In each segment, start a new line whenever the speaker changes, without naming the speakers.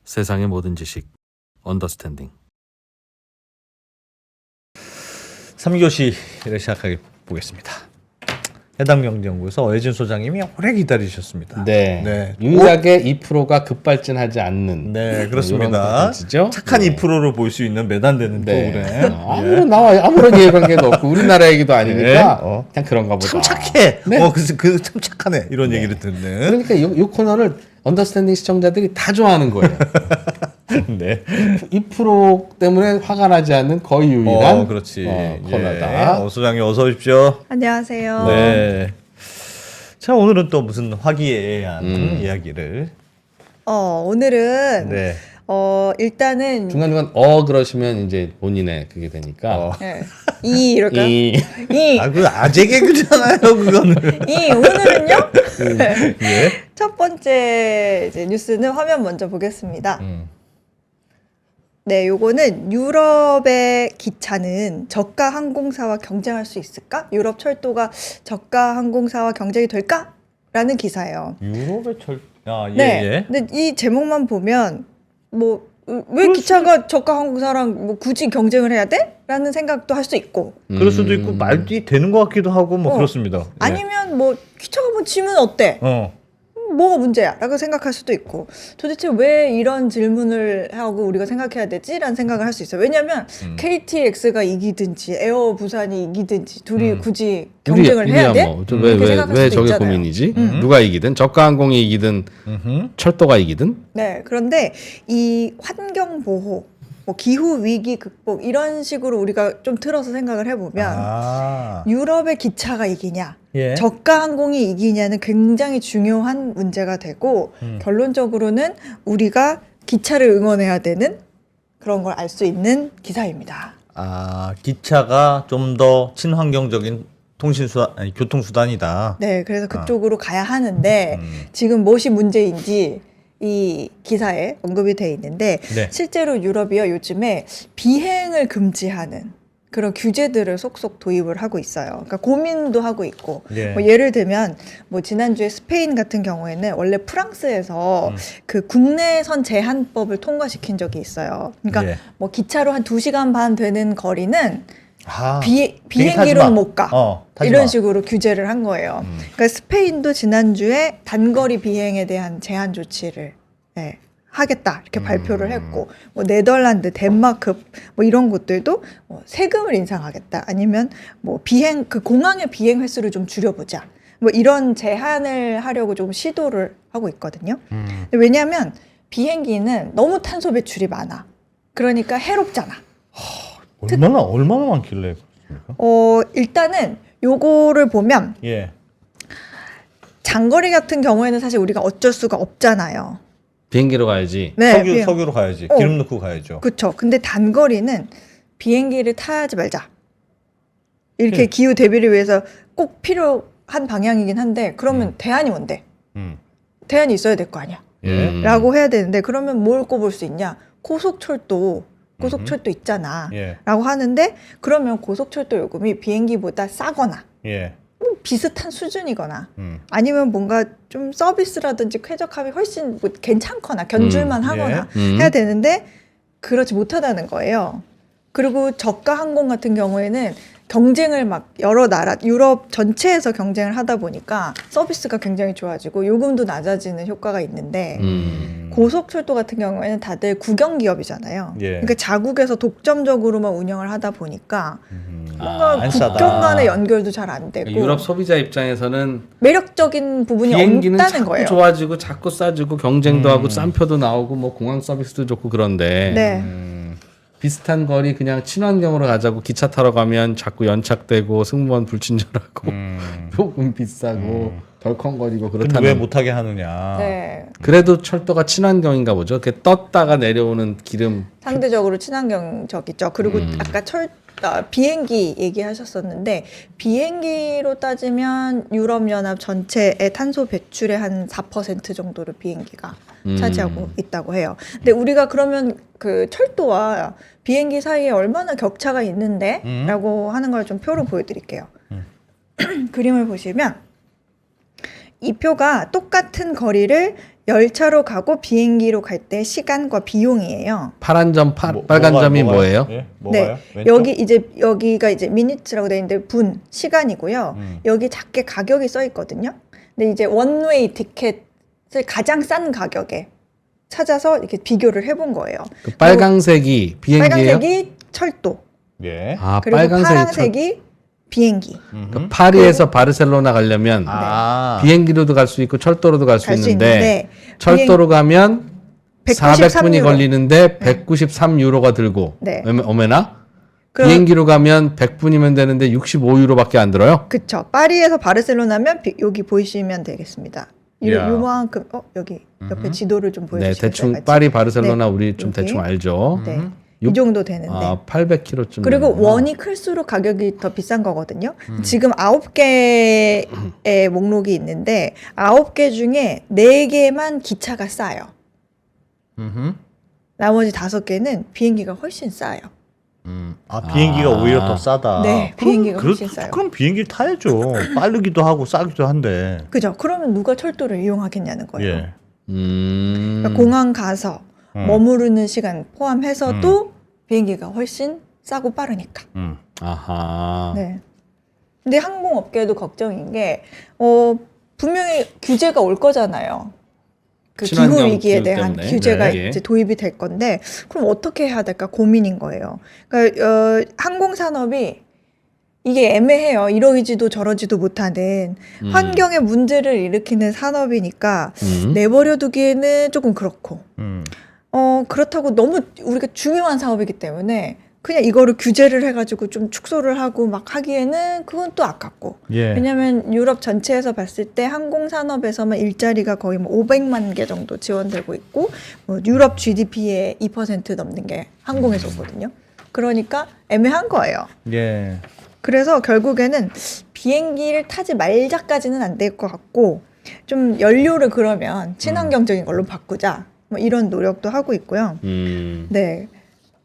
세상의 모든 지식 언더스탠딩.
3교시를 시작해 보겠습니다. 해당 경제연구소 어혜진 소장님이 오래 기다리셨습니다.
네. 유일하게 2%가 급발진하지 않는.
네, 그렇습니다.
죠
착한
네.
2%를 볼 수 있는 매단되는 프로그램.
아무런 이해관계도 없고 우리나라 얘기도 아니니까
네.
그냥 그런가 보다.
참 착해.
네.
참 착하네. 이런 얘기를 듣는.
그러니까 이 코너를 언더스탠딩 시청자들이 다 좋아하는 거예요.
네.
2% 때문에 화가 나지 않는 거의 유일한
그렇지.
코너다.
소장님 어서 오십시오.
안녕하세요.
네. 자, 오늘은 또 무슨 화기애애한 이야기를.
오늘은
네.
일단은
중간중간 그러시면 이제 본인의 그게 되니까.
네. 이럴까요?
이
그 아재 개그잖아요, 그거는.
오늘은요?
예.
첫 번째 이제 뉴스는 화면 먼저 보겠습니다. 네, 요거는 유럽의 기차는 저가 항공사와 경쟁할 수 있을까? 유럽 철도가 저가 항공사와 경쟁이 될까? 라는 기사예요.
유럽의 예,
네.
예.
근데 이 제목만 보면 왜 기차가 저가 항공사랑 굳이 경쟁을 해야 돼? 라는 생각도 할 수 있고.
그럴 수도 있고 말이 되는 것 같기도 하고 그렇습니다. 예.
아니면 기차가 지면 어때? 뭐가 문제야? 라고 생각할 수도 있고 도대체 왜 이런 질문을 하고 우리가 생각해야 되지? 라는 생각을 할 수 있어요. 왜냐하면 KTX가 이기든지 에어 부산이 이기든지 둘이 굳이 경쟁을 해야 돼?
왜 저게 고민이지? 누가 이기든 저가 항공이 이기든 철도가 이기든.
네, 그런데 이 환경 보호 기후 위기 극복 이런 식으로 우리가 좀 틀어서 생각을 해보면 유럽의 기차가 이기냐
예.
저가 항공이 이기냐는 굉장히 중요한 문제가 되고 결론적으로는 우리가 기차를 응원해야 되는 그런 걸 알 수 있는 기사입니다.
기차가 좀 더 친환경적인 교통수단이다.
네, 그래서 그쪽으로 가야 하는데 지금 무엇이 문제인지 이 기사에 언급이 돼 있는데
네.
실제로 유럽이요 요즘에 비행을 금지하는 그런 규제들을 속속 도입을 하고 있어요. 그러니까 고민도 하고 있고
예.
예를 들면 지난주에 스페인 같은 경우에는 원래 프랑스에서 그 국내선 제한법을 통과시킨 적이 있어요. 그러니까
예.
기차로 한 2시간 반 되는 거리는
비행기
비행기로는 못 가.
타지
이런
마.
식으로 규제를 한 거예요. 그러니까 스페인도 지난주에 단거리 비행에 대한 제한 조치를 하겠다 이렇게 발표를 했고 네덜란드, 덴마크 이런 곳들도 세금을 인상하겠다 아니면 비행 그 공항의 비행 횟수를 좀 줄여보자 이런 제한을 하려고 좀 시도를 하고 있거든요. 왜냐하면 비행기는 너무 탄소 배출이 많아. 그러니까 해롭잖아.
얼마나 많길래 그렇습니까?
일단은 요거를 보면
예.
장거리 같은 경우에는 사실 우리가 어쩔 수가 없잖아요.
비행기로 가야지.
네,
석유로 가야지. 기름 넣고 가야죠.
그렇죠. 근데 단거리는 비행기를 타지 말자. 이렇게 기후 대비를 위해서 꼭 필요한 방향이긴 한데 그러면 대안이 뭔데? 대안이 있어야 될 거 아니야. 라고 해야 되는데 그러면 뭘 꼽을 수 있냐? 고속철도 있잖아.
예.
라고 하는데 그러면 고속철도 요금이 비행기보다 싸거나
예.
비슷한 수준이거나 아니면 뭔가 좀 서비스라든지 쾌적함이 훨씬 괜찮거나 견줄만 하거나 해야 되는데 그렇지 못하다는 거예요. 그리고 저가 항공 같은 경우에는 경쟁을 여러 나라 유럽 전체에서 경쟁을 하다 보니까 서비스가 굉장히 좋아지고 요금도 낮아지는 효과가 있는데 고속철도 같은 경우에는 다들 국영 기업이잖아요.
예.
그러니까 자국에서 독점적으로만 운영을 하다 보니까 뭔가
안 싸다.
국경 간의 연결도 잘 안 되고
유럽 소비자 입장에서는
매력적인 부분이
비행기는
없다는
자꾸
거예요.
좋아지고 자꾸 싸지고 경쟁도 하고 싼 표도 나오고 공항 서비스도 좋고 그런데
네.
비슷한 거리 그냥 친환경으로 가자고 기차 타러 가면 자꾸 연착되고 승무원 불친절하고 요금 비싸고 덜컹거리고
근데
그렇다면
왜 못하게 하느냐.
네.
그래도 철도가 친환경인가 보죠. 이렇게 떴다가 내려오는 기름.
상대적으로 친환경적이죠. 그리고 아까 비행기 얘기하셨었는데 비행기로 따지면 유럽연합 전체의 탄소 배출의 한 4% 정도를 비행기가 차지하고 있다고 해요. 근데 우리가 그러면 그 철도와 비행기 사이에 얼마나 격차가 있는데? 라고 하는 걸 좀 표로 보여드릴게요. 그림을 보시면 이 표가 똑같은 거리를 열차로 가고 비행기로 갈 때 시간과 비용이에요.
파란 점, 빨간 점이 뭐예요?
예? 뭐가요?
네, 여기가 이제 미니츠라고 되어 있는데 분 시간이고요. 여기 작게 가격이 써 있거든요. 근데 이제 원웨이 티켓을 가장 싼 가격에 찾아서 이렇게 비교를 해본 거예요.
그 빨강색이 비행기예요?
빨간색이 철도,
예.
아,
그리고
빨강색이
파란색이 비행기.
그 파리에서 바르셀로나 가려면
아.
비행기로도 갈 수 있고 철도로도 갈 수
갈 수
있는데
있는데
철도로 가면 400분이
193
걸리는데 193유로가 들고
네.
어메나
그럼-
비행기로 가면 100분이면 되는데 65유로밖에 안 들어요?
그쵸. 파리에서 바르셀로나면 여기 보이시면 되겠습니다.
야.
요만큼 여기 옆에 지도를 좀
네,
보여주시겠어요?
대충
같이?
파리 바르셀로나
네.
우리 좀
여기.
대충 알죠.
네. 이 정도 되는데.
아, 800km쯤.
그리고 원이 클수록 가격이 더 비싼 거거든요. 지금 9개의 목록이 있는데 9개 중에 4개만 기차가 싸요. 나머지 5개는 비행기가 훨씬 싸요.
아, 비행기가
아.
오히려 더 싸다.
네, 비행기가 훨씬 싸요.
그럼 비행기를 타야죠. 빠르기도 하고 싸기도 한데.
그죠? 그러면 누가 철도를 이용하겠냐는 거예요.
예.
그러니까 공항 가서 머무르는 시간 포함해서도 비행기가 훨씬 싸고 빠르니까.
아하.
네. 근데 항공업계도 걱정인 게 분명히 규제가 올 거잖아요. 그 기후
친환경
위기에
기후
대한
때문에.
규제가
네.
이제 도입이 될 건데 그럼 어떻게 해야 될까 고민인 거예요. 그러니까 항공산업이 이게 애매해요. 이러지도 저러지도 못하는 환경에 문제를 일으키는 산업이니까 내버려두기에는 조금 그렇고 그렇다고 너무 우리가 중요한 사업이기 때문에 그냥 이거를 규제를 해가지고 좀 축소를 하고 막 하기에는 그건 또 아깝고.
예.
왜냐하면 유럽 전체에서 봤을 때 항공산업에서만 일자리가 거의 뭐 500만 개 정도 지원되고 있고 뭐 유럽 GDP의 2% 넘는 게 항공에서 오거든요. 그러니까 애매한 거예요.
예.
그래서 결국에는 비행기를 타지 말자까지는 안 될 것 같고 좀 연료를 그러면 친환경적인 걸로 바꾸자 뭐 이런 노력도 하고 있고요. 네.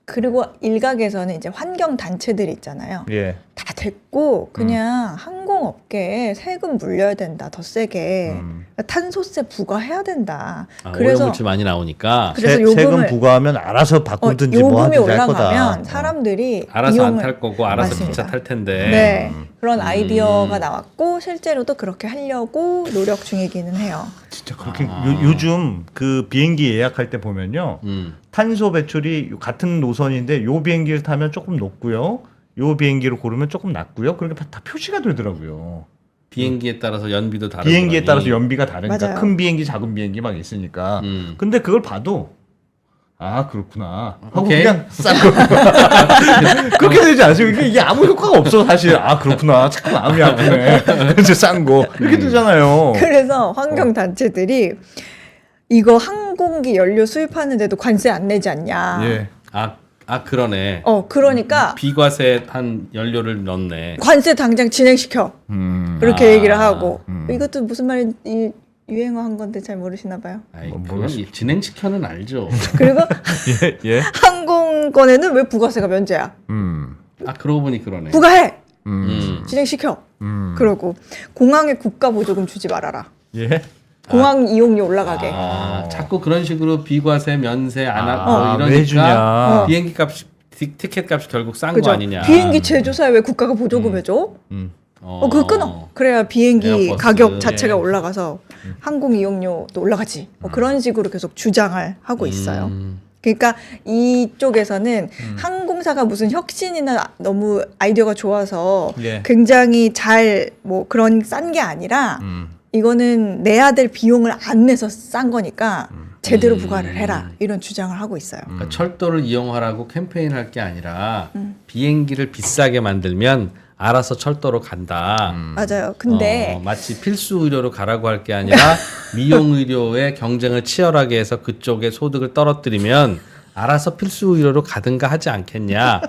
그리고 일각에서는 이제 환경 단체들이 있잖아요.
예.
다 됐고 그냥 항공업계에 세금 물려야 된다 더 세게 탄소세 부과해야 된다.
아,
그래서
오염물질 많이 나오니까
그래서
세금
요금을-
부과하면 알아서 바꾸든지 뭐
요금이
하든지 할 거다.
올라가면 사람들이
알아서 안
이용을-
탈 거고 알아서
맞습니다.
기차 탈 텐데.
네. 그런 아이디어가 나왔고 실제로도 그렇게 하려고 노력 중이기는 해요.
진짜 그렇게 요즘 그 비행기 예약할 때 보면요. 탄소 배출이 같은 노선인데 요 비행기를 타면 조금 높고요. 요 비행기를 고르면 조금 낮고요. 그렇게 다 표시가 되더라고요.
비행기에 따라서 연비도 다르고.
비행기에 따라서 연비가 다르니까
맞아요.
큰 비행기, 작은 비행기 막 있으니까. 근데 그걸 봐도 아 그렇구나 하고
오케이.
그냥 싼 거. 그렇게 되지 않아요? 이게 아무 효과가 없어 사실. 아 그렇구나 참 마음이 아프네. 그래서 싼 거 이렇게 되잖아요.
그래서 환경 단체들이 이거 항공기 연료 수입하는데도 관세 안 내지 않냐.
예.
아 그러네.
그러니까
비과세 한 연료를 넣네.
관세 당장 진행시켜. 그렇게
아.
얘기를 하고 이것도 무슨 말인지 유행어 한 건데 잘 모르시나 봐요.
아이,
뭐,
그건 진행시켜는 알죠.
그리고
예. 예.
항공권에는 왜 부가세가 면제야?
아 그러고 보니 그러네.
부과해.
음.
진행시켜. 그러고 공항에 국가 보조금 주지 말아라.
예.
공항 이용료 올라가게.
자꾸 그런 식으로 비과세 면세 안 하고
아,
이러니까
왜 주냐.
비행기 값이 티켓 값이 결국 싼 거
그죠?
아니냐.
비행기 제조사에 왜 국가가 보조금 해줘? 그거 끊어. 그래야 비행기
에어버스.
가격 자체가
예.
올라가서 항공 이용료도 올라가지. 뭐 그런 식으로 계속 주장을 하고 있어요. 그러니까 이쪽에서는 항공사가 무슨 혁신이나 너무 아이디어가 좋아서
예.
굉장히 잘 뭐 그런 싼 게 아니라 이거는 내야 될 비용을 안 내서 싼 거니까 제대로 부과를 해라 이런 주장을 하고 있어요.
그러니까 철도를 이용하라고 캠페인할 게 아니라 비행기를 비싸게 만들면 알아서 철도로 간다.
맞아요. 근데
마치 필수 의료로 가라고 할 게 아니라 미용 의료의 경쟁을 치열하게 해서 그쪽에 소득을 떨어뜨리면 알아서 필수 의료로 가든가 하지 않겠냐.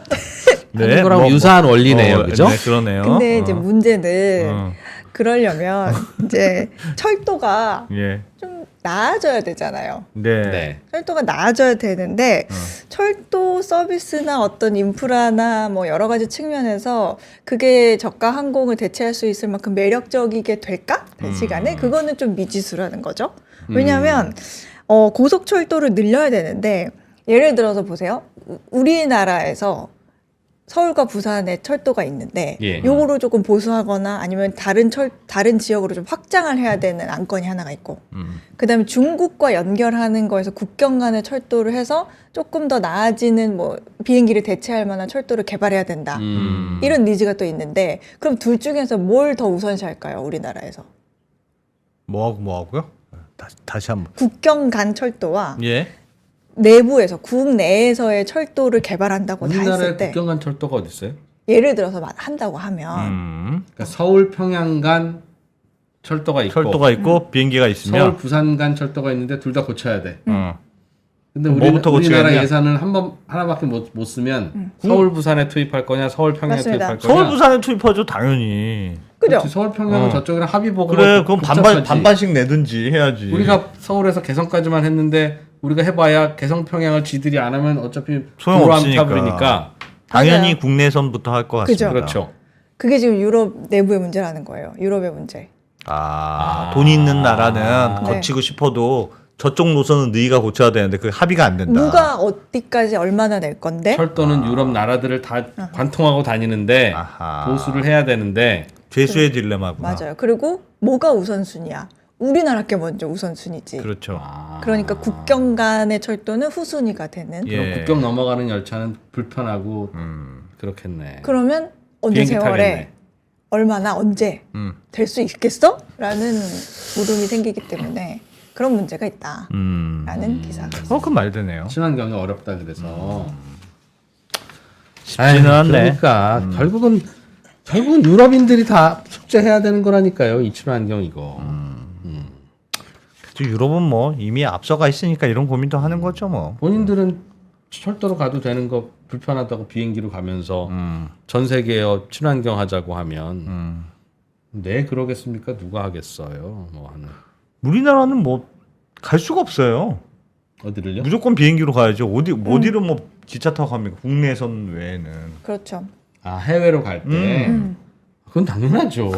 하는 거랑
뭐,
유사한 원리네요, 그죠?
네, 그러네요.
근데 이제 문제는
어.
그러려면 이제 철도가
예.
좀 나아져야 되잖아요.
네.
네.
철도가 나아져야 되는데 철도 서비스나 어떤 인프라나 뭐 여러 가지 측면에서 그게 저가 항공을 대체할 수 있을 만큼 매력적이게 될까? 단시간에 그거는 좀 미지수라는 거죠. 왜냐하면 고속철도를 늘려야 되는데 예를 들어서 보세요. 우리나라에서 서울과 부산에 철도가 있는데
예.
요거를 조금 보수하거나 아니면 다른 지역으로 좀 확장을 해야 되는 안건이 하나가 있고 그다음에 중국과 연결하는 거에서 국경 간의 철도를 해서 조금 더 나아지는 뭐 비행기를 대체할 만한 철도를 개발해야 된다. 이런 니즈가 또 있는데 그럼 둘 중에서 뭘 더 우선시할까요? 우리나라에서.
뭐하고요? 다시 한번.
국경 간 철도와
예.
내부에서 국내에서의 철도를 개발한다고 다
우리나라에
했을 때
국경 간 철도가 어디 있어요?
예를 들어서 한다고 하면
그러니까 서울 평양 간 철도가 있고
철도가 있고 비행기가 있으면
서울 부산 간 철도가 있는데 둘 다 고쳐야 돼. 근데
그럼 뭐부터
우리나라
고치겠냐?
예산을 하나밖에 못 쓰면 서울 부산에 투입할 거냐, 서울 평양에
맞습니다.
투입할 거냐.
서울 부산에 투입하죠 당연히.
그죠?
그렇지, 서울 평양은 저쪽이랑 합의 보고
그래 그럼 반반씩 내든지 해야지.
우리가 서울에서 개성까지만 했는데 우리가 해봐야 개성 평양을 지들이 안 하면 어차피
소용없으니까.
버리니까.
당연히
맞아요.
국내선부터 할 것 같습니다.
그죠.
그렇죠.
그게 지금 유럽 내부의 문제라는 거예요. 유럽의 문제.
돈이 있는 나라는
네.
거치고 싶어도 저쪽 노선은 너희가 고쳐야 되는데 그 합의가 안 된다.
누가 어디까지 얼마나 낼 건데?
철도는 유럽 나라들을 다 관통하고 다니는데
아하.
보수를 해야 되는데
죄수의 딜레마구나.
맞아요. 그리고 뭐가 우선순위야? 우리나라 게 먼저 우선순위지.
그렇죠.
그러니까 국경 간의 철도는 후순위가 되는.
예.
그럼 국경 넘어가는 열차는 불편하고 그렇겠네.
그러면 언제
비행기
세월에
타겠네.
얼마나 언제
음.
될 수 있겠어? 라는 물음이 생기기 때문에 그런 문제가 있다. 라는 기사가 있어요.
그럼 말 되네요.
친환경이 어렵다 그래서
쉽지는 않네.
그러니까 결국은 유럽인들이 다 숙제해야 되는 거라니까요. 이 친환경 이거.
유럽은 뭐 이미 앞서가 있으니까 이런 고민도 하는 거죠 뭐.
본인들은 철도로 가도 되는 거 불편하다고 비행기로 가면서 전 세계에 친환경 하자고 하면 네 그러겠습니까? 누가 하겠어요? 뭐 하는
우리나라는 뭐 갈 수가 없어요.
어디를요?
무조건 비행기로 가야죠. 어디를 뭐 기차 타고 갑니까? 국내선 외에는.
그렇죠.
아 해외로 갈 때 그건 당연하죠.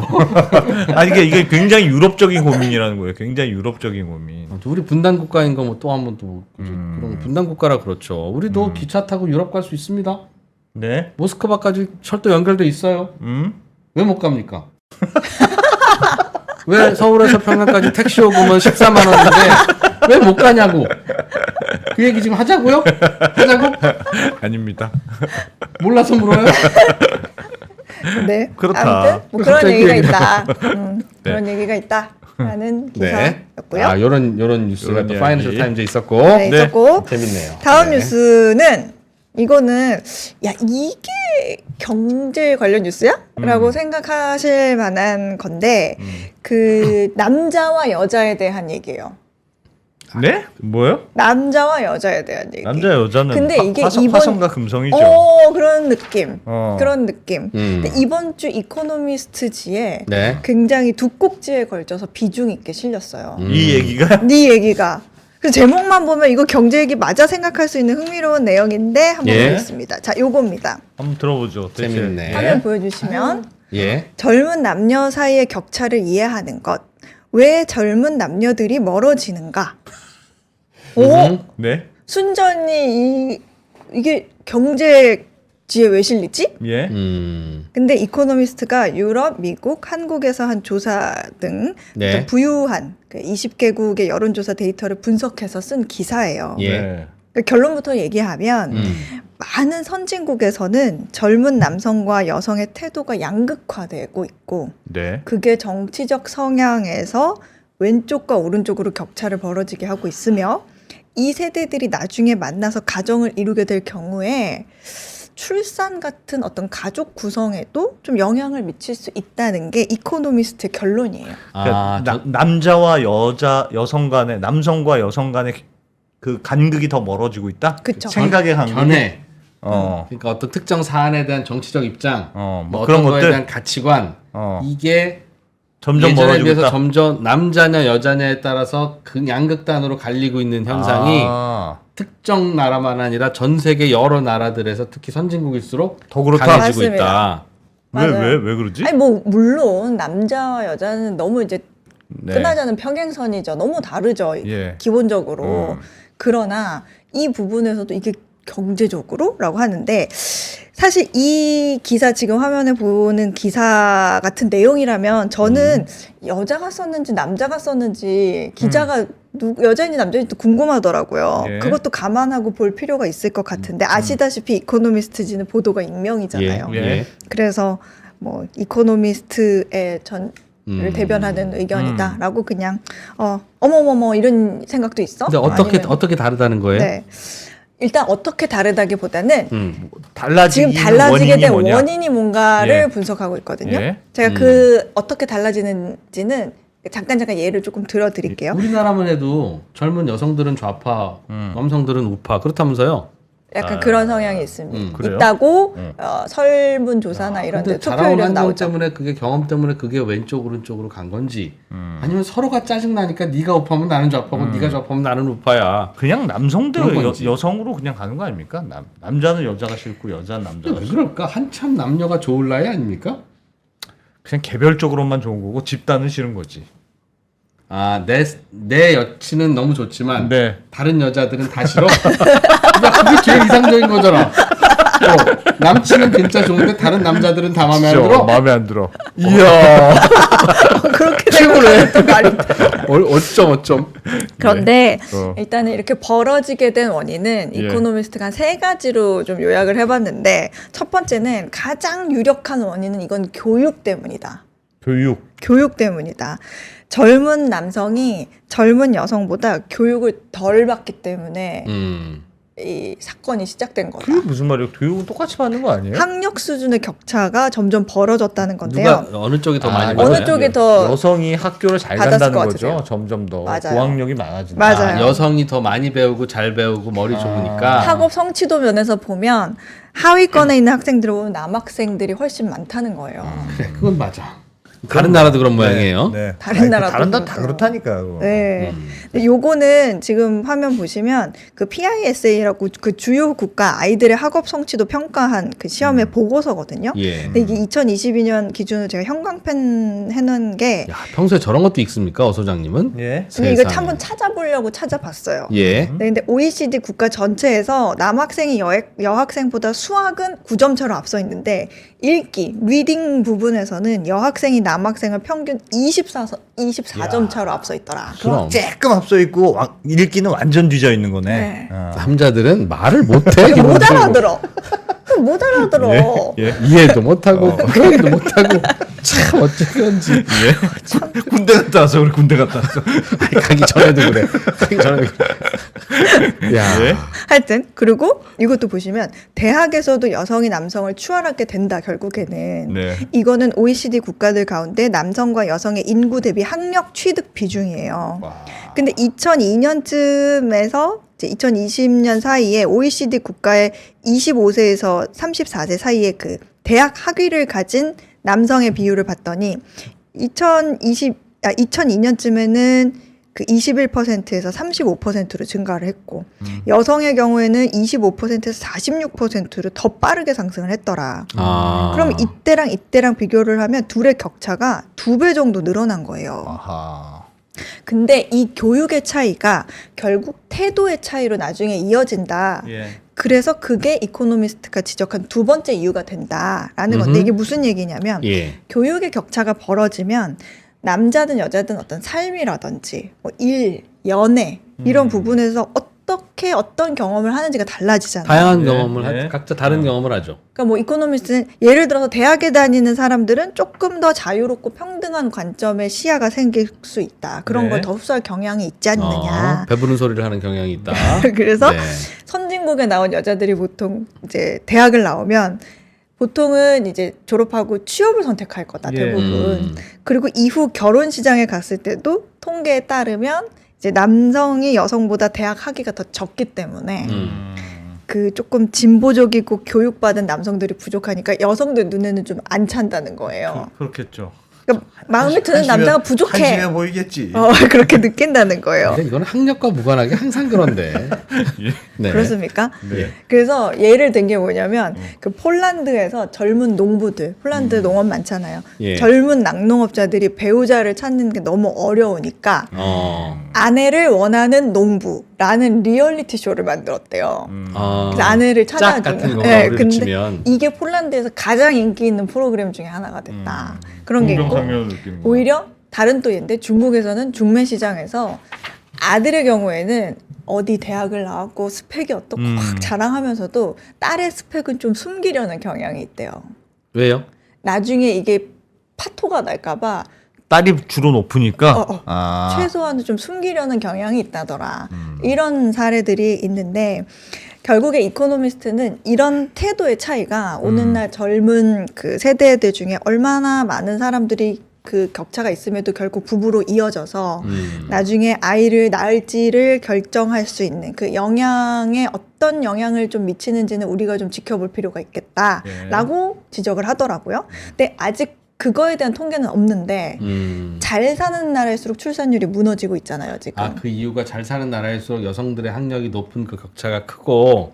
아니 이게 굉장히 유럽적인 고민이라는 거예요. 굉장히 유럽적인 고민.
우리 분단 국가인 거 뭐 또 한 번 또 그런 분단 국가라 그렇죠. 우리도 기차 타고 유럽 갈 수 있습니다.
네.
모스크바까지 철도 연결돼 있어요.
음.
왜 못 갑니까? 왜 서울에서 평양까지 택시 요금은 14만 원인데 왜 못 가냐고. 그 얘기 지금 하자고요? 하자고?
아닙니다.
몰라서 물어요?
네.
그렇다.
아무튼 뭐 그런
갑자기
얘기가
그
있다. 그런 얘기가 있다라는 기사였고요.
아, 요런 뉴스가
요런
또
이야기.
파이낸셜 타임즈에 있었고.
네, 있었고
재밌네요.
다음
네.
뉴스는 이거는 야 이게 경제 관련 뉴스야? 라고 생각하실 만한 건데 그 남자와 여자에 대한 얘기예요.
네? 뭐요?
남자와 여자에 대한 얘기.
남자 여자는
근데 이게
화성과 금성이죠.
그런 느낌.
어.
그런 느낌. 근데 이번 주 이코노미스트지에
네.
굉장히 두 꼭지에 걸쳐서 비중 있게 실렸어요.
이 얘기가
네 얘기가. 그래서 제목만 보면 이거 경제 얘기 맞아 생각할 수 있는 흥미로운 내용인데 한번
예.
보겠습니다. 자, 요겁니다.
한번 들어보죠. 대체.
재밌네.
화면 보여주시면
예.
젊은 남녀 사이의 격차를 이해하는 것. 왜 젊은 남녀들이 멀어지는가? 오,
네.
순전히 이게 경제지에 왜 실리지?
예.
근데 이코노미스트가 유럽, 미국, 한국에서 한 조사 등
네.
어떤 부유한 20개국의 여론조사 데이터를 분석해서 쓴 기사예요.
예.
네.
그러니까 결론부터 얘기하면 많은 선진국에서는 젊은 남성과 여성의 태도가 양극화되고 있고
네.
그게 정치적 성향에서 왼쪽과 오른쪽으로 격차를 벌어지게 하고 있으며 이 세대들이 나중에 만나서 가정을 이루게 될 경우에 출산 같은 어떤 가족 구성에도 좀 영향을 미칠 수 있다는 게 이코노미스트의 결론이에요.
그러니까 남자와 여성 간의 남성과 여성 간의 그 간극이 더 멀어지고 있다.
그쵸.
생각의 간극.
견해.
어.
그러니까 어떤 특정 사안에 대한 정치적 입장,
뭐
뭐
그런
어떤 거에
것들.
대한 가치관, 이게
점점
예전에
멀어지고
비해서
있다.
점점 남자냐 여자냐에 따라서 양극단으로 갈리고 있는 현상이
아,
특정 나라만 아니라 전 세계 여러 나라들에서 특히 선진국일수록
더 그렇다.
강해지고
맞습니다.
있다.
맞아요.
왜 그러지?
아니 뭐 물론 남자와 여자는 너무 이제
네.
끝나자는 평행선이죠. 너무 다르죠.
예.
기본적으로. 그러나 이 부분에서도 이게 경제적으로라고 하는데 사실 이 기사 지금 화면에 보는 기사 같은 내용이라면 저는 여자가 썼는지 남자가 썼는지 기자가 여자인지 남자인지 궁금하더라고요.
예.
그것도 감안하고 볼 필요가 있을 것 같은데 아시다시피 이코노미스트지는 보도가 익명이잖아요.
예.
그래서 뭐 이코노미스트의 를 대변하는 의견이다라고 그냥 어머머머 이런 생각도 있어.
근데 어떻게 다르다는 거예요?
네. 일단 어떻게 다르다기보다는
달라지기
지금 달라지게 된
뭐냐?
원인이 뭔가를
예.
분석하고 있거든요.
예.
제가 그 어떻게 달라지는지는 잠깐 예를 조금 들어드릴게요.
우리나라만 해도 젊은 여성들은 좌파, 남성들은 우파 그렇다면서요?
약간 그런 성향이 있습니다.
그래요?
있다고 설문조사나 이런 데
근데
투표율이
자라온 환경
나오죠.
때문에 그게 경험 때문에 그게 왼쪽 오른쪽으로 간 건지 아니면 서로가 짜증 나니까 네가 우파면 나는 좌파고 네가 좌파면 나는 우파야.
그냥 남성 대
그런 건지.
여성으로 그냥 가는 거 아닙니까? 남자는 여자가 싫고 여자는 남자가
왜
싫고.
그럴까? 한참 남녀가 좋을 나이 아닙니까?
그냥 개별적으로만 좋은 거고 집단은 싫은 거지.
아, 내 여친은 너무 좋지만
네.
다른 여자들은 다 싫어? 야, 그게 제일 이상적인 거잖아. 남친은 진짜 좋은데 다른 남자들은 다 마음에 안 들어?
마음에 안 들어. 이야.
그렇게 생각하는 또 말이
어쩜.
그런데
어.
일단은 이렇게 벌어지게 된 원인은
예.
이코노미스트가 한 3가지로 좀 요약을 해봤는데 첫 번째는 가장 유력한 원인은 이건 교육 때문이다. 교육 때문이다. 젊은 남성이 젊은 여성보다 교육을 덜 받기 때문에 이 사건이 시작된 거다.
그게 무슨 말이에요? 교육은 똑같이 받는 거 아니에요?
학력 수준의 격차가 점점 벌어졌다는 건데요.
누가 어느 쪽이 더 많이
어느
받아요?
쪽이 더
여성이 학교를 잘
받았을
간다는
것
거죠.
같으세요?
점점 더
맞아요.
고학력이 많아진다.
맞아요.
아, 여성이 더 많이 배우고 잘 배우고 머리 좋으니까
학업 성취도 면에서 보면 하위권에 있는 학생들은 남학생들이 훨씬 많다는 거예요.
그래, 그건 맞아. 다른 나라도 그런 모양이에요.
네.
다른 나라도
다른 나라 다
그렇죠.
그렇다니까요.
네. 근데 요거는 지금 화면 보시면 그 PISA라고 그 주요 국가 아이들의 학업 성취도 평가한 그 시험의 보고서거든요.
예.
근데 이게 2022년 기준으로 제가 형광펜 해놓은 게
야, 평소에 저런 것도 읽습니까, 어 소장님은?
예.
근데 이거
세상에.
한번 찾아보려고 찾아봤어요.
예.
네, 근데 OECD 국가 전체에서 남학생이 여학생보다 수학은 9점 차로 앞서 있는데 읽기, 리딩 부분에서는 여학생이 남학생을 평균 24점 차로 앞서 있더라.
그럼
조금 앞서 있고 읽기는 완전 뒤져 있는 거네.
네.
어.
남자들은 말을 못해.
못
기본적으로.
알아들어. 못 알아들어.
예.
이해도 못하고 그러기도 못하고 참 어쩌건지.
예. 군대 갔다 와서 우리 군대 갔다 왔어.
아니, 가기 전에도 그래. 가기 전에도 그래. 야.
예.
하여튼 그리고 이것도 보시면 대학에서도 여성이 남성을 추월하게 된다 결국에는.
네.
이거는 OECD 국가들 가운데 남성과 여성의 인구 대비 학력 취득 비중이에요.
와.
근데 2002년쯤에서 이제 2020년 사이에 OECD 국가의 25세에서 34세 사이에 그 대학 학위를 가진 남성의 비율을 봤더니 2002년쯤에는 그 21%에서 35%로 증가를 했고 여성의 경우에는 25%에서 46%로 더 빠르게 상승을 했더라.
아.
그럼 이때랑 비교를 하면 둘의 격차가 2배 정도 늘어난 거예요.
아하.
근데 이 교육의 차이가 결국 태도의 차이로 나중에 이어진다.
예.
그래서 그게 이코노미스트가 지적한 두 번째 이유가 된다라는 건데 이게 무슨 얘기냐면
예.
교육의 격차가 벌어지면 남자든 여자든 어떤 삶이라든지 뭐 일, 연애 이런 부분에서 어떻게 어떤 경험을 하는지가 달라지잖아요.
다양한
예,
경험을
예.
각자 다른 경험을 하죠.
그러니까 뭐 이코노미스트는 예를 들어서 대학에 다니는 사람들은 조금 더 자유롭고 평등한 관점의 시야가 생길 수 있다. 그런
네.
걸 더 흡수할 경향이 있지 않느냐.
배부른 소리를 하는 경향이 있다.
그래서
네.
선진국에 나온 여자들이 보통 이제 대학을 나오면 보통은 이제 졸업하고 취업을 선택할 거다
예.
대부분. 그리고 이후 결혼 시장에 갔을 때도 통계에 따르면 이제 남성이 여성보다 대학 학위가 더 적기 때문에 그 조금 진보적이고 교육받은 남성들이 부족하니까 여성들 눈에는 좀 안 찬다는 거예요.
그렇겠죠.
그러니까 마음에 드는 남자가 부족해.
한심해 보이겠지.
그렇게 느낀다는 거예요.
근데 이건 학력과 무관하게 항상 그런데. 네.
그렇습니까?
네.
그래서 예를 든 게 뭐냐면 그 폴란드에서 젊은 농부들, 폴란드 농업 많잖아요.
예.
젊은 낙농업자들이 배우자를 찾는 게 너무 어려우니까 아내를 원하는 농부라는 리얼리티 쇼를 만들었대요. 그래서 아내를
짝 같은
찾아주는.
거가 우리로
근데
치면.
이게 폴란드에서 가장 인기 있는 프로그램 중에 하나가 됐다. 그런 게 있고
동정상련을 느끼는 거.
오히려 다른 또 예인데 중국에서는 중매 시장에서 아들의 경우에는 어디 대학을 나왔고 스펙이 어떻고 확 자랑하면서도 딸의 스펙은 좀 숨기려는 경향이 있대요.
왜요?
나중에 이게 파토가 날까봐
딸이 주로 높으니까.
최소한은 좀 숨기려는 경향이 있다더라. 이런 사례들이 있는데 결국에 이코노미스트는 이런 태도의 차이가 오늘날 젊은 그 세대들 중에 얼마나 많은 사람들이 그 격차가 있음에도 결국 부부로 이어져서 나중에 아이를 낳을지를 결정할 수 있는 그 영향에 어떤 영향을 좀 미치는지는 우리가 좀 지켜볼 필요가 있겠다라고 지적을 하더라고요. 근데 아직 그거에 대한 통계는 없는데 잘 사는 나라일수록 출산율이 무너지고 있잖아요, 지금.
그 이유가 잘 사는 나라일수록 여성들의 학력이 높은 그 격차가 크고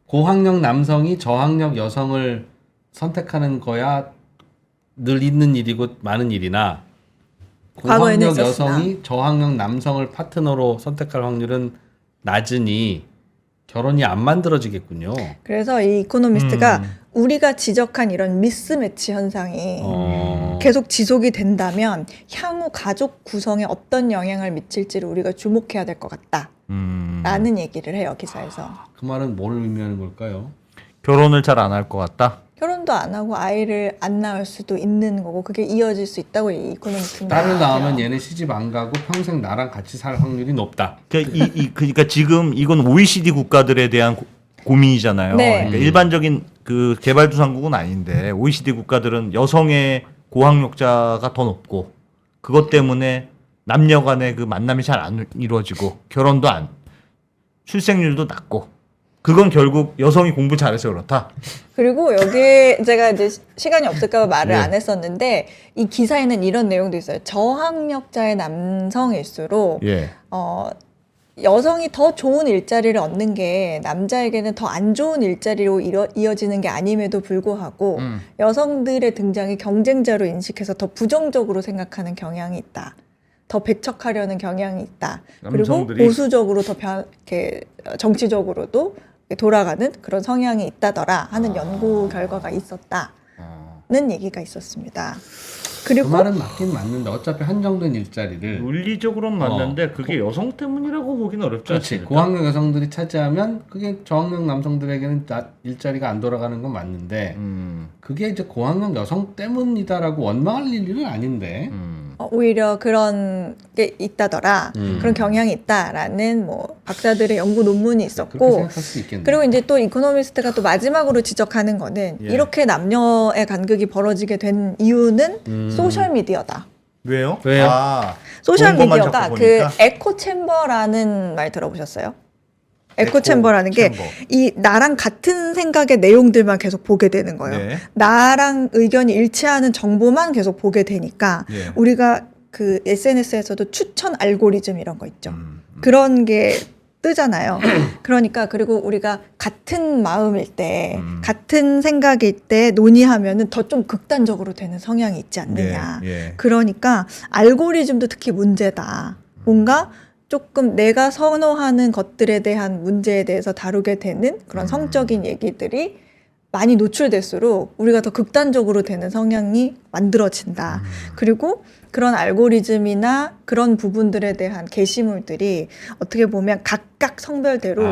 고학력 남성이 저학력 여성을 선택하는 거야 늘 있는 일이고 많은 일이나
과거에는
고학력
있었으나.
여성이 저학력 남성을 파트너로 선택할 확률은 낮으니 결혼이 안 만들어지겠군요.
그래서 이 이코노미스트가 우리가 지적한 이런 미스매치 현상이 계속 지속이 된다면 향후 가족 구성에 어떤 영향을 미칠지를 우리가 주목해야 될 것 같다라는 얘기를 해요, 기사에서.
그 말은 뭘 의미하는 걸까요?
결혼을 잘 안 할 것 같다.
결혼도 안 하고 아이를 안 낳을 수도 있는 거고 그게 이어질 수 있다고 이 이코노미스트는
딸을
얘기해요.
낳으면 얘네 시집 안 가고 평생 나랑 같이 살 확률이 높다.
그러니까 지금 이건 OECD 국가들에 대한 고민이잖아요.
네.
그러니까 일반적인 그 개발도상국은 아닌데 OECD 국가들은 여성의 고학력자가 더 높고 그것 때문에 남녀 간의 그 만남이 잘 안 이루어지고 결혼도 출생률도 낮고 그건 결국 여성이 공부 잘해서 그렇다.
그리고 여기에 제가 이제 시간이 없을까 봐 말을
네.
안 했었는데 이 기사에는 이런 내용도 있어요. 저학력자의 남성일수록
예.
여성이 더 좋은 일자리를 얻는 게 남자에게는 더 안 좋은 일자리로 이어지는 게 아님에도 불구하고 여성들의 등장이 경쟁자로 인식해서 더 부정적으로 생각하는 경향이 있다. 더 배척하려는 경향이 있다. 그리고
남성들이-
보수적으로 더 이렇게 정치적으로도 돌아가는 그런 성향이 있다더라 하는 연구 결과가 있었다는 얘기가 있었습니다.
그
그리고
말은 맞긴 맞는데 어차피 한정된 일자리를
논리적으로는 맞는데 그게 여성 때문이라고 보기는 어렵지
그렇지.
않습니까?
고학력 여성들이 차지하면 그게 저학력 남성들에게는 일자리가 안 돌아가는 건 맞는데 그게 이제 고학력 여성 때문이다라고 원망할 일은 아닌데
오히려 그런 게 있다더라. 그런 경향이 있다라는 뭐 박사들의 연구 논문이
그렇게
있었고
생각할 수 있겠네.
그리고 이제 또 이코노미스트가 또 마지막으로 지적하는 거는
예.
이렇게 남녀의 간극이 벌어지게 된 이유는 소셜 미디어다.
왜요?
왜요?
소셜
좋은 것만
미디어가
자꾸
그
보니까?
에코 챔버라는 말 들어보셨어요? 에코 챔버라는 게
챔버.
이 나랑 같은 생각의 내용들만 계속 보게 되는 거예요.
네.
나랑 의견이 일치하는 정보만 계속 보게 되니까
예.
우리가 그 SNS에서도 추천 알고리즘 이런 거 있죠. 그런 게 뜨잖아요. 그러니까 그리고 우리가 같은 마음일 때, 같은 생각일 때 논의하면은 더 좀 극단적으로 되는 성향이 있지 않느냐.
예.
그러니까 알고리즘도 특히 문제다. 뭔가 조금 내가 선호하는 것들에 대한 문제에 대해서 다루게 되는 그런 성적인 얘기들이 많이 노출될수록 우리가 더 극단적으로 되는 성향이 만들어진다. 그리고 그런 알고리즘이나 그런 부분들에 대한 게시물들이 어떻게 보면 각각 성별대로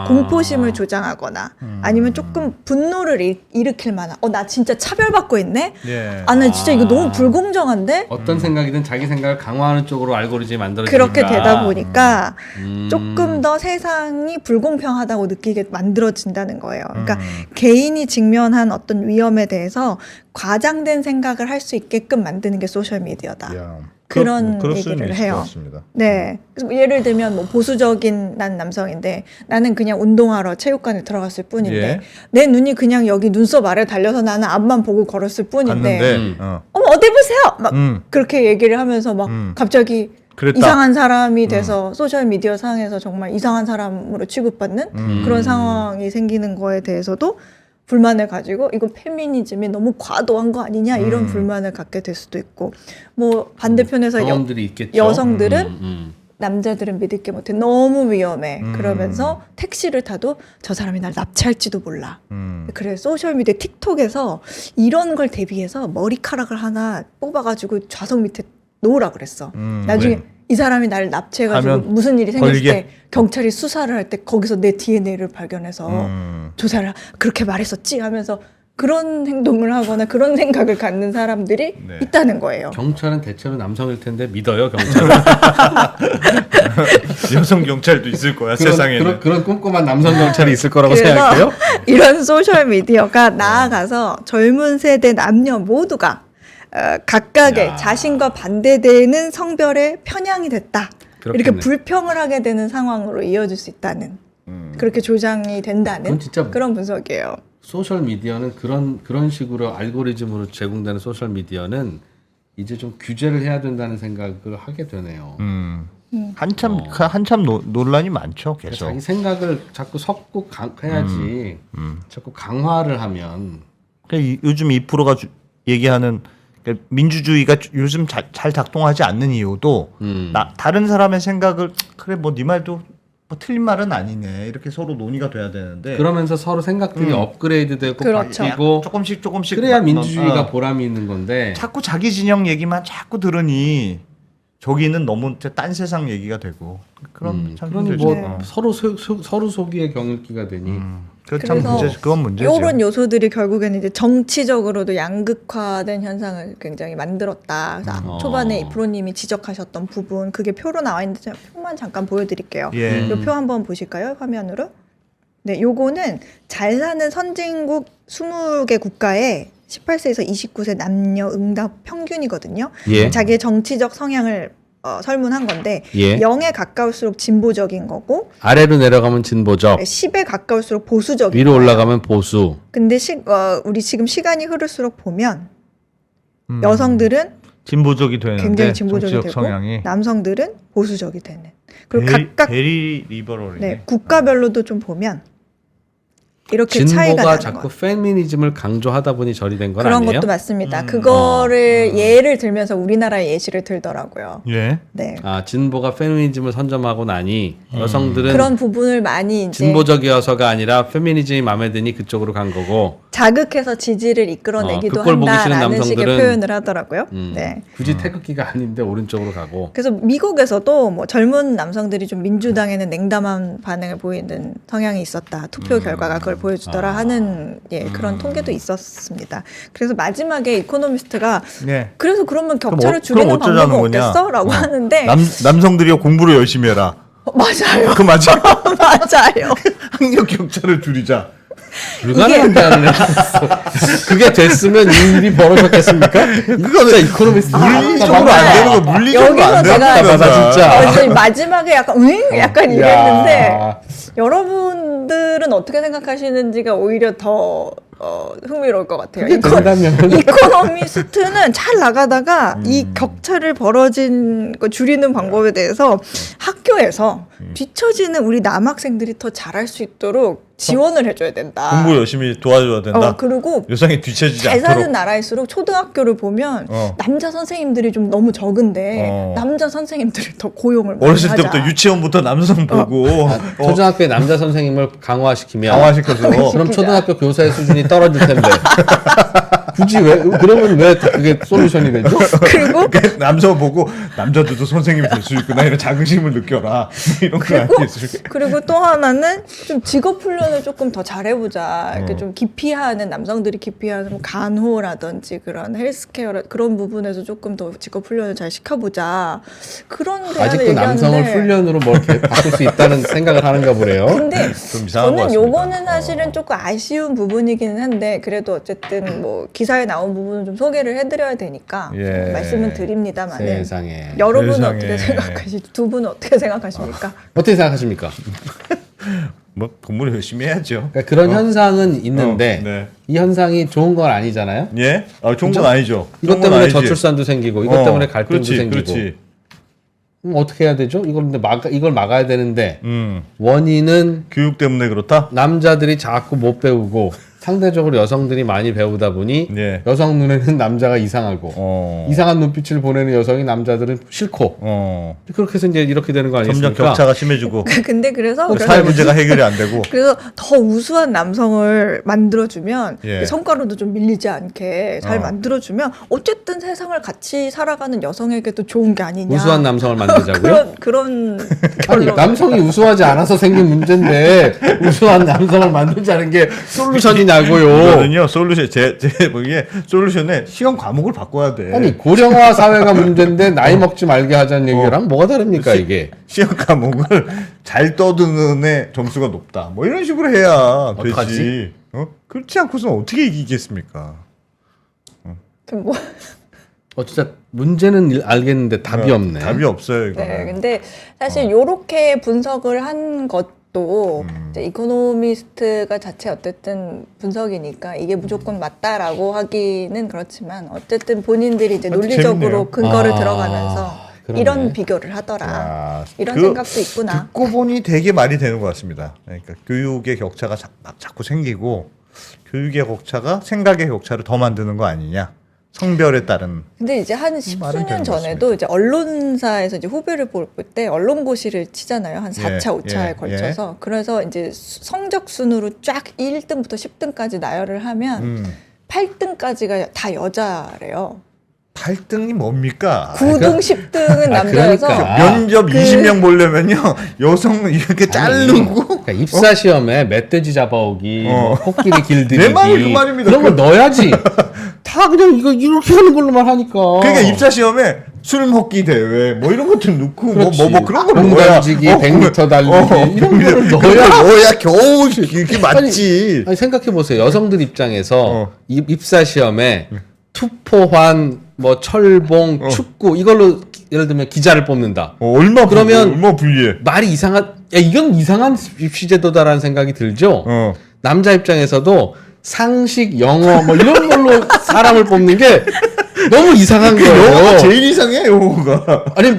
공포심을 조장하거나 아니면 조금 분노를 일으킬 만한 나 진짜 차별받고 있네?
예.
나 진짜 이거 너무 불공정한데?
어떤 생각이든 자기 생각을 강화하는 쪽으로 알고리즘이 만들어지니까
그렇게 되다 보니까 조금 더 세상이 불공평하다고 느끼게 만들어진다는 거예요. 그러니까 개인이 직면한 어떤 위험에 대해서 과장된 생각을 할 수 있게끔 만드는 게 소셜미디어다.
야.
그런
그럴 수는
얘기를
있을 것
해요.
같습니다.
네. 그래서 뭐 예를 들면 뭐 보수적인 난 남성인데 나는 그냥 운동하러 체육관에 들어갔을 뿐인데
예.
내 눈이 그냥 여기 눈썹 아래 달려서 나는 앞만 보고 걸었을 뿐인데
갔는데
어머 어디 보세요 막
음.
그렇게 얘기를 하면서 막 갑자기
그랬다.
이상한 사람이 돼서 소셜 미디어 상에서 정말 이상한 사람으로 취급받는 그런 상황이 생기는 거에 대해서도 불만을 가지고 이거 페미니즘이 너무 과도한 거 아니냐 이런 불만을 갖게 될 수도 있고 뭐 반대편에서
경험들이 있겠죠.
여성들은 남자들은 믿을 게 못해 너무 위험해 그러면서 택시를 타도 저 사람이 날 납치할지도 몰라 그래 소셜미디어 틱톡에서 이런 걸 대비해서 머리카락을 하나 뽑아가지고 좌석 밑에 놓으라 그랬어 나중에
왜?
이 사람이 나를 납치해가지고
하면
무슨 일이 생겼을
걸리게?
때 경찰이 수사를 할 때 거기서 내 DNA를 발견해서 조사를 그렇게 말했었지 하면서 그런 행동을 하거나 그런 생각을 갖는 사람들이
네.
있다는 거예요.
경찰은 대체로 남성일 텐데 믿어요 경찰은.
여성 경찰도 있을 거야 세상에는.
그런 꼼꼼한 남성 경찰이 있을 거라고
그래서
생각해요.
이런 소셜 미디어가 나아가서 젊은 세대 남녀 모두가 각각의
야.
자신과 반대되는 성별의 편향이 됐다. 이렇게
그렇겠네.
불평을 하게 되는 상황으로 이어질 수 있다는 그렇게 조장이 된다는
그건 진짜
그런 분석이에요.
소셜 미디어는 그런 식으로 알고리즘으로 제공되는 소셜 미디어는 이제 좀 규제를 해야 된다는 생각을 하게 되네요.
한참 논란이 많죠 계속.
자기 생각을 자꾸 섞고 해야지. 자꾸 강화를 하면
그러니까 요즘 2%가 얘기하는 그러니까 민주주의가 요즘 잘 작동하지 않는 이유도 다른 사람의 생각을 그래 뭐 네 말도 뭐 틀린 말은 아니네 이렇게 서로 논의가 돼야 되는데
그러면서 서로 생각들이 업그레이드되고
그렇죠.
바뀌고
조금씩
그래야 민주주의가 보람이 있는 건데
자꾸 자기 진영 얘기만 자꾸 들으니 저기는 너무 딴 세상 얘기가 되고 그럼 참
그러니
힘들죠.
뭐 서로 속이의 경일기가 되니
그참
그래서
문제 그건 문제죠.
이런 요소들이 결국에는 이제 정치적으로도 양극화된 현상을 굉장히 만들었다. 그래서 초반에 이 프로님이 지적하셨던 부분 그게 표로 나와 있는데 제가 표만 잠깐 보여드릴게요.
예.
이 표 한번 보실까요? 화면으로. 네, 요거는 잘 사는 선진국 20개 국가의 18세에서 29세 남녀 응답 평균이거든요.
예.
자기의 정치적 성향을 설문한 건데
예.
0에 가까울수록 진보적인 거고
아래로 내려가면 진보적,
10에 가까울수록 보수적인
위로
거예요.
올라가면 보수.
근데 우리 지금 시간이 흐를수록 보면 여성들은
진보적이 되는데
굉장히 진보적이
정치적
되고
성향이
남성들은 보수적이 되는. 그리고 각각
베리 리버럴이네.
네, 국가별로도 좀 보면 이렇게 차이가
진보가
나는
자꾸
거.
페미니즘을 강조하다 보니 저리 된 건
그런
아니에요?
것도 맞습니다. 그거를 예를 들면서 우리나라의 예시를 들더라고요.
예.
네.
아 진보가 페미니즘을 선점하고 나니 여성들은
그런 부분을 많이 이제
진보적이어서가 아니라 페미니즘이 마음에 드니 그쪽으로 간 거고
자극해서 지지를 이끌어내기도
그걸 보기 싫은
한다라는 식의
남성들은
표현을 하더라고요. 네.
굳이 태극기가 아닌데 오른쪽으로 가고
그래서 미국에서도 뭐 젊은 남성들이 좀 민주당에는 냉담한 반응을 보이는 성향이 있었다. 투표 결과가 그걸 보여주더라 하는 그런 통계도 있었습니다. 그래서 마지막에 이코노미스트가
네.
그래서 그러면 격차를
그럼
줄이는
어쩌자는
방법은
거냐?
없겠어? 라고 하는데
남성들이요 공부를 열심히 해라.
맞아요.
그 맞아.
맞아요.
학력 격차를 줄이자.
불가능한 대안을 해줬어. 그게 됐으면 이 일이 벌어졌겠습니까?
그거는
이코노미스트
물리적으로 안 되는 거 물리적으로
여기서
안 되는
제가
맞아, 진짜.
그래서 마지막에 약간 약간 이랬는데
야.
여러분들은 어떻게 생각하시는지가 오히려 더 흥미로울 것 같아요.
그게 된다면.
이코노미스트는 잘 나가다가 이 격차를 벌어진 거 줄이는 방법에 대해서 학교에서 뒤처지는 우리 남학생들이 더 잘할 수 있도록 지원을 해줘야 된다.
공부 열심히 도와줘야 된다.
그리고
여성이 뒤처지지
잘 사는
않도록.
나라일수록 초등학교를 보면
어.
남자 선생님들이 좀 너무 적은데 남자 선생님들을 더 고용을 많이
어렸을
하자.
때부터 유치원부터 남성 보고
초등학교에 남자 선생님을 강화시키면
강화시켜서
그럼 초등학교 교사의 수준이 떨어질 텐데 굳이 그러면 왜 그게 솔루션이 되죠?
그리고
남성 보고 남자들도 선생님이 될 수 있구나 이런 자긍심을 느껴라 이런 거 아니겠어요?
그리고 또 하나는 좀 직업 훈련을 조금 더 잘해보자. 이렇게 좀 기피하는 남성들이 기피하는 간호라든지 그런 헬스케어 그런 부분에서 조금 더 직업 훈련을 잘 시켜보자. 그런 대안을
아직도
얘기하는데
남성을 훈련으로 뭘 이렇게 바꿀 수 있다는 생각을 하는가 보네요.
근데
좀 이상한 것
저는
같습니다.
요거는 사실은 조금 아쉬운 부분이기는 한데 그래도 어쨌든 뭐 기사에 나온 부분은 좀 소개를 해드려야 되니까
예.
말씀은 드립니다만은
세상에.
여러분은
세상에.
어떻게 두 분은 어떻게 생각하십니까?
어떻게 생각하십니까?
뭐 공부를 열심히 해야죠.
그러니까 그런 현상은 있는데
네.
이 현상이 좋은 건 아니잖아요.
예? 아, 좋은 건
그죠?
아니죠.
이것
좋은 건
때문에
아니지.
저출산도 생기고 이것 때문에 갈등도
그렇지,
생기고.
그렇지.
그럼 어떻게 해야 되죠? 이걸 막아야 되는데
음.
원인은
교육 때문에 그렇다?
남자들이 자꾸 못 배우고 상대적으로 여성들이 많이 배우다 보니
예.
여성 눈에는 남자가 이상하고
어.
이상한 눈빛을 보내는 여성이 남자들은 싫고 그렇게 해서 이제 이렇게 되는 거
점점
아니겠습니까?
격차가 심해지고
근데 그래서
사회 문제가 해결이 안 되고.
그래서 더 우수한 남성을 만들어주면
예.
성과로도 좀 밀리지 않게 잘
어.
만들어주면 어쨌든 세상을 같이 살아가는 여성에게도 좋은 게 아니냐.
우수한 남성을 만들자고요?
그런
아니
결론.
남성이 우수하지 않아서 생긴 문제인데 우수한 남성을 만들자는 게 솔루션이냐고요.
이거는요 솔루션 제 보기에 솔루션에 시험 과목을 바꿔야 돼.
아니 고령화 사회가 문제인데 나이 먹지 말게 하자는 얘기랑 뭐가 다릅니까 이게?
시험 과목을 잘 떠드는 애 점수가 높다. 뭐 이런 식으로 해야 되지.
어떡하지?
그렇지 않고서는 어떻게 이기겠습니까?
뭐,
진짜 문제는 알겠는데 답이 없네.
답이 없어요 이거.
네, 근데 사실 요렇게 분석을 한 것도 이제 이코노미스트가 자체 어쨌든 분석이니까 이게 무조건 맞다라고 하기는 그렇지만 어쨌든 본인들이 이제 논리적으로
재밌네요.
근거를
아,
들어가면서
그러네.
이런 비교를 하더라.
야,
이런
그
생각도 있구나.
듣고 보니 되게 말이 되는 것 같습니다. 그러니까 교육의 격차가 자꾸 생기고 교육의 격차가 생각의 격차를 더 만드는 거 아니냐. 성별에 따른.
근데 이제 한
말은
십수년
되는
전에도 이제 언론사에서 이제 후배를 볼 때 언론고시를 치잖아요. 한 4차,
예,
5차에
예,
걸쳐서. 그래서 이제 성적 순으로 쫙 1등부터 10등까지 나열을 하면 8등까지가 다 여자래요.
8등이 뭡니까?
9등, 10등은 남자여서
그러니까.
면접 20명 보려면요 여성 이렇게 자르고
그러니까 입사 시험에 멧돼지 잡아오기, 뭐 코끼리 길들이기
내 말이 그 말입니다.
그런 거 넣어야지. 다 그냥 이거 이렇게 하는 걸로만 하니까.
그러니까 입사 시험에 술 먹기 대회 뭐 이런 것들 넣고
그렇지.
뭐 그런 걸
공
넣어야
던지기, 100m 달리기 이런 거를
넣어야
넣어야
겨우 이렇게 맞지.
아니 생각해 보세요. 여성들 입장에서
어.
입사 시험에 투포환, 뭐 철봉, 축구 이걸로 예를 들면 기자를 뽑는다.
얼마
그러면
얼마 불리해.
말이 이상한, 야 이건 이상한 입시제도다라는 생각이 들죠.
어.
남자 입장에서도 상식, 영어 뭐 이런 걸로 사람을 뽑는 게 너무 이상한 거예요.
영어가 제일 이상해 영어가.
아니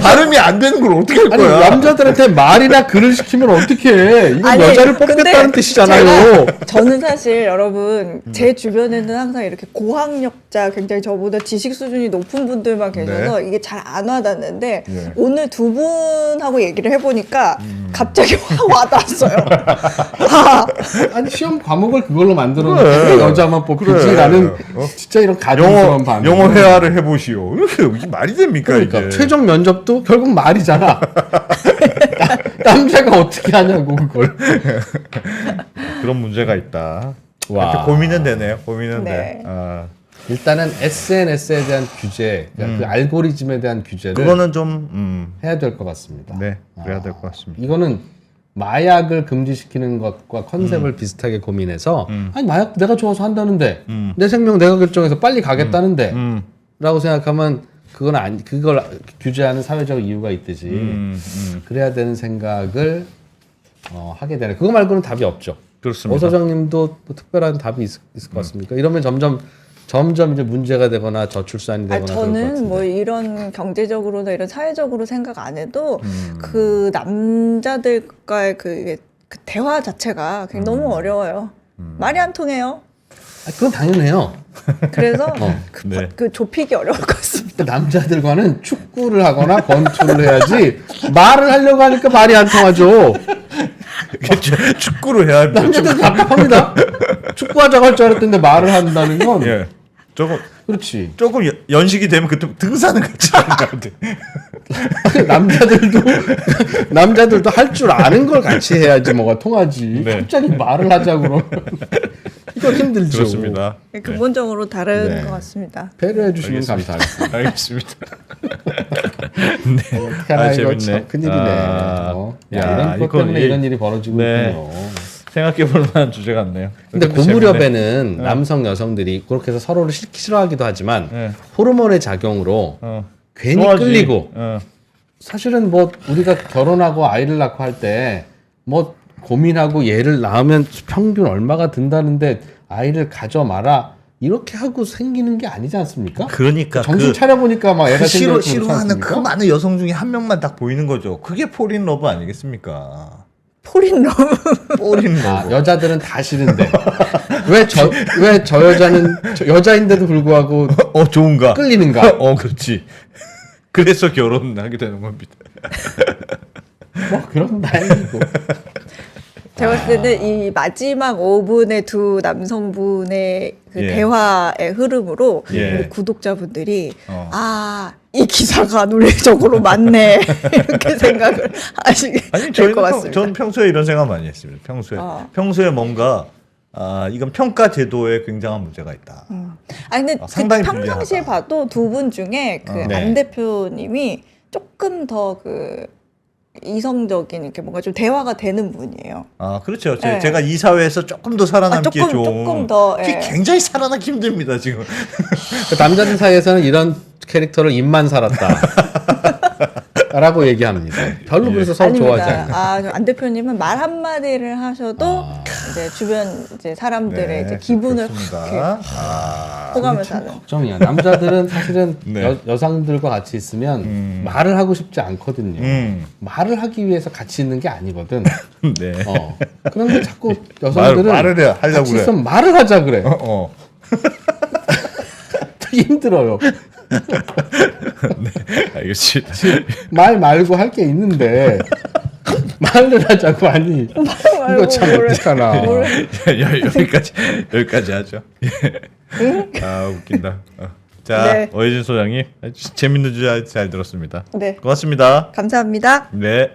발음이 안 되는 걸 어떻게 할
아니
거야?
남자들한테 말이나 글을 시키면 어떻게 해? 이건
아니,
여자를 뽑겠다는
근데
뜻이잖아요.
저는 사실 여러분 제 주변에는 항상 이렇게 고학력자 굉장히 저보다 지식 수준이 높은 분들만 계셔서 이게 잘 안 와닿는데
네.
오늘 두 분하고 얘기를 해보니까 갑자기 확 와닿았어요. 아,
아니 시험 과목을 그걸로 만들어 놓고
그래.
여자만 뽑히지라는
그래.
진짜 이런 가증스러운 반응.
영어 회화를 해보시오. 이게 말이 됩니까
그러니까
이게?
최종 면접도 결국 말이잖아. 남자가 어떻게 하냐고 그걸.
그런 문제가 있다.
와.
이렇게 고민은 되네요. 고민은
네.
돼. 아,
일단은 SNS에 대한 규제, 그러니까 그 알고리즘에 대한 규제를
그거는 좀
해야 될 것 같습니다.
네, 그래야 될 것 같습니다.
이거는 마약을 금지시키는 것과 컨셉을 비슷하게 고민해서 아니 마약 내가 좋아서 한다는데 내 생명 내가 결정해서 빨리 가겠다는데 라고 생각하면 그걸 규제하는 사회적 이유가 있듯이 그래야 되는 생각을 하게 되네. 그거 말고는 답이 없죠.
그렇습니다.
오 소장님도 뭐 특별한 답이 있을 것 같습니까? 이러면 점점 이제 문제가 되거나 저출산이 되거나 그럴 것
저는
같은데.
뭐 이런 경제적으로나 이런 사회적으로 생각 안 해도 그 남자들과의 그 대화 자체가 그냥 너무 어려워요. 말이 안 통해요.
그건 당연해요.
그래서
네.
그 좁히기 어려울 것 같습니다.
남자들과는 축구를 하거나 권투를 해야지 말을 하려고 하니까 말이 안 통하죠.
축구를 해야 합니다.
남자들 답답합니다. 축구하자고 할 줄 알았는데 말을 한다는 건
예.
그렇지.
조금 연식이 되면 그때 등산을 같이 하는 것 같아.
남자들도 할 줄 아는 걸 같이 해야지 뭐가 통하지.
네.
갑자기 말을 하자고 그러면 이거 힘들죠.
그렇습니다.
근본적으로 다른
네.
것 같습니다.
배려해 주시면
알겠습니다.
감사하겠습니다.
알겠습니다.
어떻게 하나 이거
재밌네.
참 큰일이네.
야,
이런 것
이거
때문에 이런 일이 벌어지고
네.
있군요.
생각해볼 만한 주제 같네요.
근데 그
재밌네.
무렵에는 남성 여성들이 그렇게 해서 서로를 싫어하기도 하지만
네.
호르몬의 작용으로 괜히
좋아하지.
끌리고
어.
사실은 뭐 우리가 결혼하고 아이를 낳고 할 때 뭐 고민하고 얘를 낳으면 평균 얼마가 든다는데 아이를 가져 마라 이렇게 하고 생기는 게 아니지 않습니까?
그러니까
정신 차려보니까 막 애가 생기고
싫어하는 그 많은 여성 중에 한 명만 딱 보이는 거죠. 그게 폴인 러브 아니겠습니까?
폴인 러브.
폴인 러브.
아, 여자들은 다 싫은데 왜 저 여자는 여자인데도 불구하고
좋은가?
끌리는가?
그렇지. 그래서 결혼하게 되는 겁니다.
뭐 그럼 다행이고.
제가 봤을 때는 이 마지막 5분의 두 남성분의 그
예.
대화의 흐름으로
예.
우리 구독자분들이 이 기사가 논리적으로 맞네 이렇게 생각을 하시게
아니
될 것 같습니다.
저는 평소에 이런 생각 많이 했습니다. 평소에 뭔가 이건 평가 제도에 굉장한 문제가 있다.
아니 근데
상당히
평상시에
불리하다.
봐도 두 분 중에 그
네.
안 대표님이 조금 더 그 이성적인 이렇게 뭔가 좀 대화가 되는 분이에요.
그렇죠.
네.
제가 이 사회에서 조금 더 살아남기에
조금 더,
그게
예.
굉장히 살아남기 힘듭니다 지금.
그 남자들 사이에서는 이런 캐릭터를 입만 살았다. 라고 얘기합니다. 별로 그래서 서로 좋아하지 않아요.
안 대표님은 말 한마디를 하셔도 이제 주변 이제 사람들의 이제 기분을 확 이렇게
그렇습니다.
호감을 사는.
걱정이야. 남자들은 사실은
네.
여성들과 같이 있으면 말을 하고 싶지 않거든요.
음.
말을 하기 위해서 같이 있는 게 아니거든.
네.
그런데 자꾸 여성들은
말을 하려고
같이
그래.
있으면 말을 하자 그래.
어.
되게 힘들어요.
알겠습니다.
말 말고 할 게 있는데 말을 하자고 하니 이거 참 어떡하나.
여기까지 하죠. 웃긴다. 자,
네.
어혜진 소장님 재밌는 주제 잘 들었습니다.
네.
고맙습니다.
감사합니다.
네.